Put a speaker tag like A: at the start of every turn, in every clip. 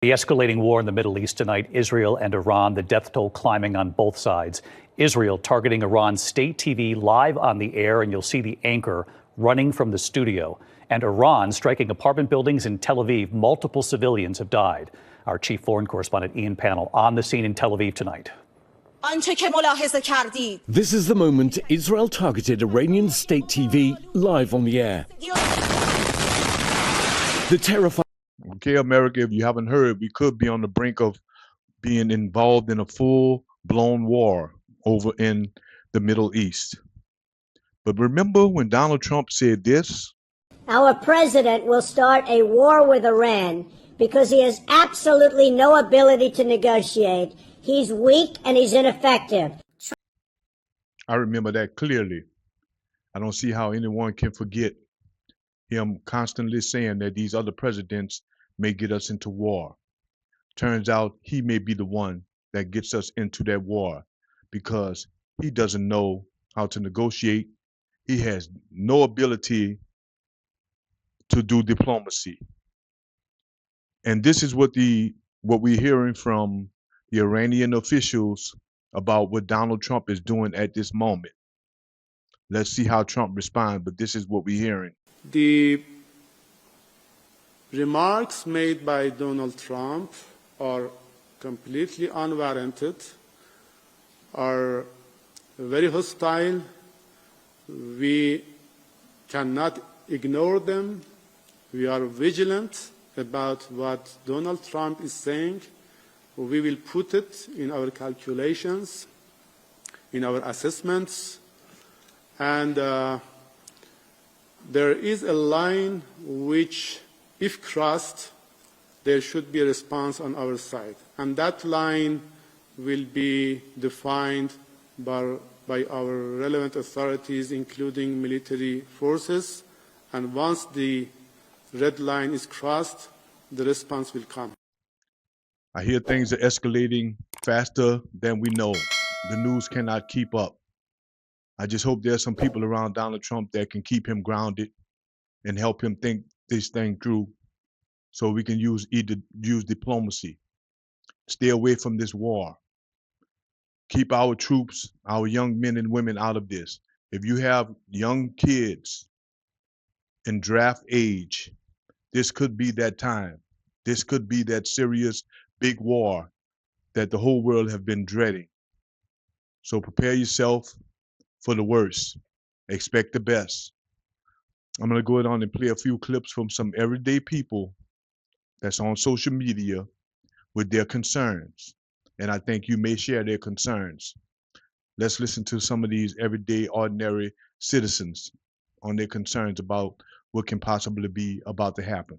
A: The escalating war in the Middle East tonight, Israel and Iran, the death toll climbing on both sides. Israel targeting Iran's state TV live on the air, and you'll see the anchor running from the studio. And Iran striking apartment buildings in Tel Aviv. Multiple civilians have died. Our chief foreign correspondent Ian Pannell on the scene in Tel Aviv tonight.
B: This is the moment Israel targeted Iranian state TV live on the air. The terrifying.
C: Okay, America, if you haven't heard, we could be on the brink of being involved in a full-blown war over in the Middle East. But remember when Donald Trump said this?
D: Our president will start a war with Iran because he has absolutely no ability to negotiate. He's weak and he's ineffective.
C: I remember that clearly. I don't see how anyone can forget him constantly saying that these other presidents may get us into war. Turns out he may be the one that gets us into that war because he doesn't know how to negotiate. He has no ability to do diplomacy. And this is what we're hearing from the Iranian officials about what Donald Trump is doing at this moment. Let's see how Trump responds, but this is what we're hearing.
E: The remarks made by Donald Trump are completely unwarranted, are very hostile. We cannot ignore them. We are vigilant about what Donald Trump is saying. We will put it in our calculations, in our assessments, and there is a line which, if crossed, there should be a response on our side. And that line will be defined by our relevant authorities, including military forces. And once the red line is crossed, the response will come.
C: I hear things are escalating faster than we know. The news cannot keep up. I just hope there's some people around Donald Trump that can keep him grounded and help him think this thing through so we can use diplomacy. Stay away from this war. Keep our troops, our young men and women out of this. If you have young kids in draft age, this could be that time. This could be that serious big war that the whole world have been dreading. So prepare yourself for the worst. Expect the best. I'm going to go on and play a few clips from some everyday people that's on social media with their concerns. And I think you may share their concerns. Let's listen to some of these everyday, ordinary citizens on their concerns about what can possibly be about to happen.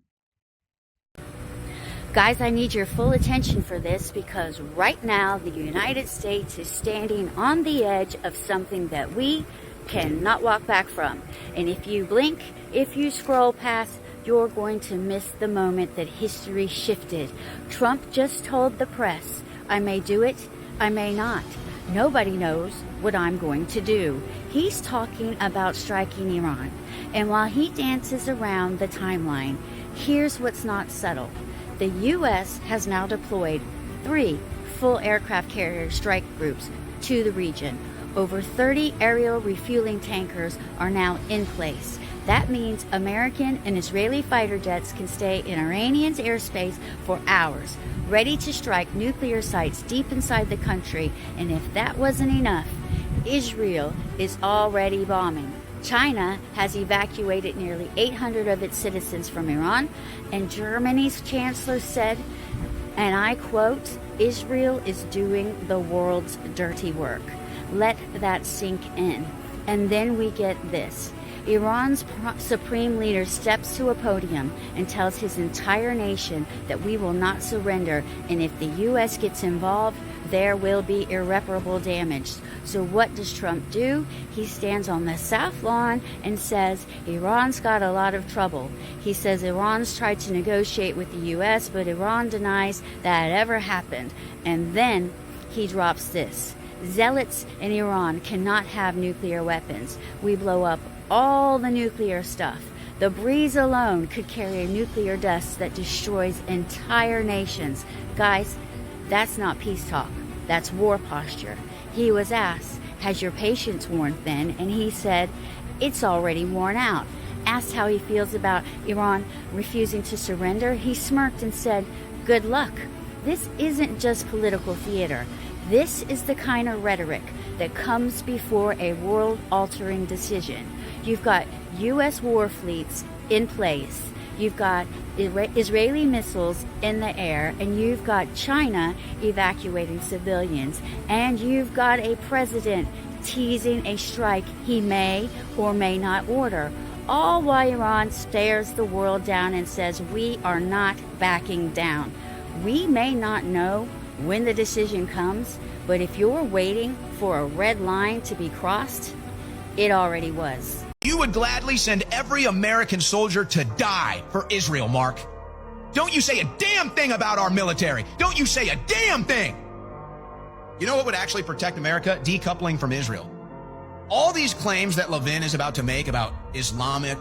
F: Guys, I need your full attention for this because right now the United States is standing on the edge of something that we cannot walk back from. And if you blink, if you scroll past, you're going to miss the moment that history shifted. Trump just told the press, I may do it, I may not. Nobody knows what I'm going to do. He's talking about striking Iran. And while he dances around the timeline, here's what's not settled. The U.S. has now deployed 3 full aircraft carrier strike groups to the region. Over 30 aerial refueling tankers are now in place. That means American and Israeli fighter jets can stay in Iranian's airspace for hours, ready to strike nuclear sites deep inside the country. And if that wasn't enough, Israel is already bombing. China has evacuated nearly 800 of its citizens from Iran, and Germany's chancellor said, and I quote, Israel is doing the world's dirty work. Let that sink in. And then we get this. Iran's supreme leader steps to a podium and tells his entire nation that we will not surrender, and if the U.S. gets involved, there will be irreparable damage. So what does Trump do? He stands on the South Lawn and says Iran's got a lot of trouble. He says Iran's tried to negotiate with the U.S., but Iran denies that ever happened. And then he drops this. Zealots in Iran cannot have nuclear weapons. We blow up all the nuclear stuff. The breeze alone could carry a nuclear dust that destroys entire nations. Guys, that's not peace talk. That's war posture. He was asked, has your patience worn thin? And he said, it's already worn out. Asked how he feels about Iran refusing to surrender, he smirked and said, good luck. This isn't just political theater. This is the kind of rhetoric that comes before a world-altering decision. You've got U.S. war fleets in place. You've got Israeli missiles in the air, and you've got China evacuating civilians, and you've got a president teasing a strike he may or may not order, all while Iran stares the world down and says, we are not backing down. We may not know when the decision comes, but if you're waiting for a red line to be crossed, it already was.
G: You would gladly send every American soldier to die for Israel, Mark. Don't you say a damn thing about our military. Don't you say a damn thing. You know what would actually protect America? Decoupling from Israel. All these claims that Levin is about to make about Islamic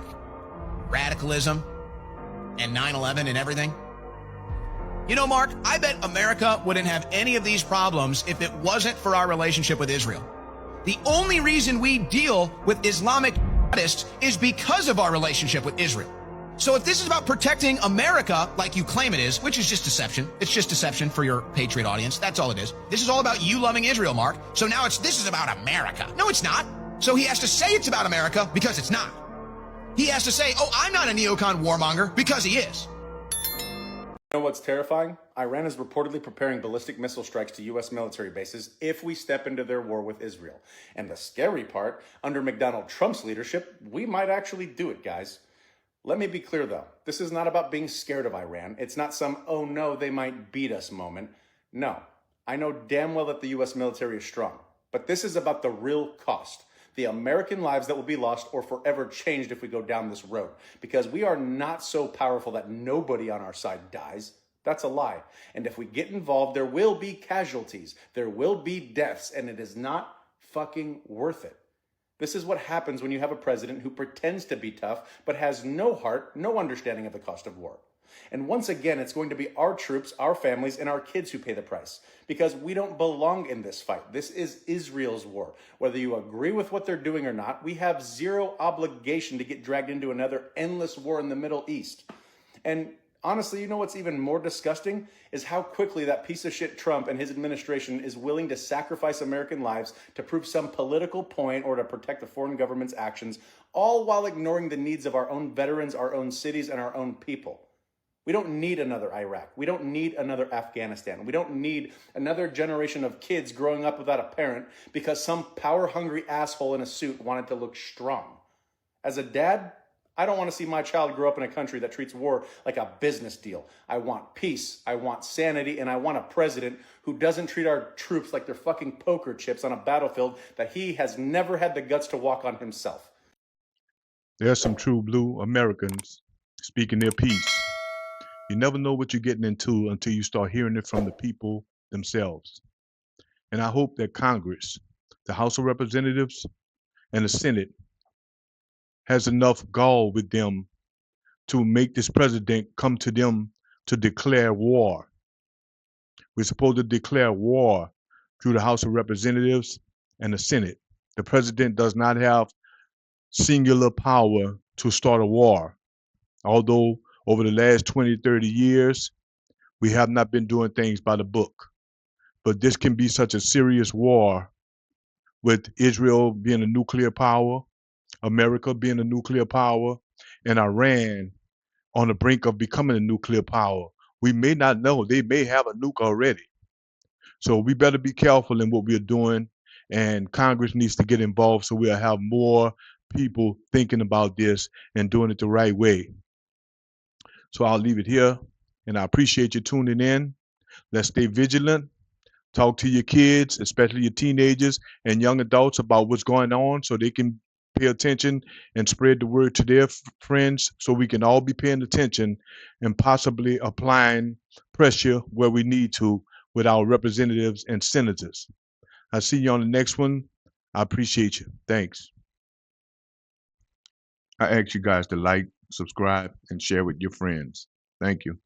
G: radicalism and 9/11 and everything. You know, Mark, I bet America wouldn't have any of these problems if it wasn't for our relationship with Israel. The only reason we deal with Islamic jihadists is because of our relationship with Israel. So if this is about protecting America like you claim it is, which is just deception, it's just deception for your Patriot audience. That's all it is. This is all about you loving Israel, Mark. So now this is about America. No, it's not. So he has to say it's about America because it's not. He has to say, oh, I'm not a neocon warmonger because he is.
H: You know what's terrifying? Iran is reportedly preparing ballistic missile strikes to U.S. military bases if we step into their war with Israel. And the scary part, under McDonald Trump's leadership, we might actually do it, guys. Let me be clear, though. This is not about being scared of Iran. It's not some, oh no, they might beat us moment. No, I know damn well that the U.S. military is strong. But this is about the real cost. The American lives that will be lost or forever changed if we go down this road. Because we are not so powerful that nobody on our side dies. That's a lie. And if we get involved, there will be casualties. There will be deaths, and it is not fucking worth it. This is what happens when you have a president who pretends to be tough, but has no heart, no understanding of the cost of war. And once again, it's going to be our troops, our families, and our kids who pay the price. Because we don't belong in this fight. This is Israel's war. Whether you agree with what they're doing or not, we have zero obligation to get dragged into another endless war in the Middle East. And honestly, you know what's even more disgusting? Is how quickly that piece of shit Trump and his administration is willing to sacrifice American lives to prove some political point or to protect the foreign government's actions, all while ignoring the needs of our own veterans, our own cities, and our own people. We don't need another Iraq. We don't need another Afghanistan. We don't need another generation of kids growing up without a parent because some power-hungry asshole in a suit wanted to look strong. As a dad, I don't want to see my child grow up in a country that treats war like a business deal. I want peace, I want sanity, and I want a president who doesn't treat our troops like they're fucking poker chips on a battlefield that he has never had the guts to walk on himself.
C: There's some true blue Americans speaking their piece. You never know what you're getting into until you start hearing it from the people themselves. And I hope that Congress, the House of Representatives, and the Senate has enough gall with them to make this president come to them to declare war. We're supposed to declare war through the House of Representatives and the Senate. The president does not have singular power to start a war, although over the last 20, 30 years, we have not been doing things by the book. But this can be such a serious war with Israel being a nuclear power, America being a nuclear power, and Iran on the brink of becoming a nuclear power. We may not know. They may have a nuke already. So we better be careful in what we're doing, and Congress needs to get involved so we'll have more people thinking about this and doing it the right way. So I'll leave it here, and I appreciate you tuning in. Let's stay vigilant. Talk to your kids, especially your teenagers and young adults, about what's going on so they can pay attention and spread the word to their friends so we can all be paying attention and possibly applying pressure where we need to with our representatives and senators. I'll see you on the next one. I appreciate you. Thanks. I ask you guys to like, subscribe, and share with your friends. Thank you.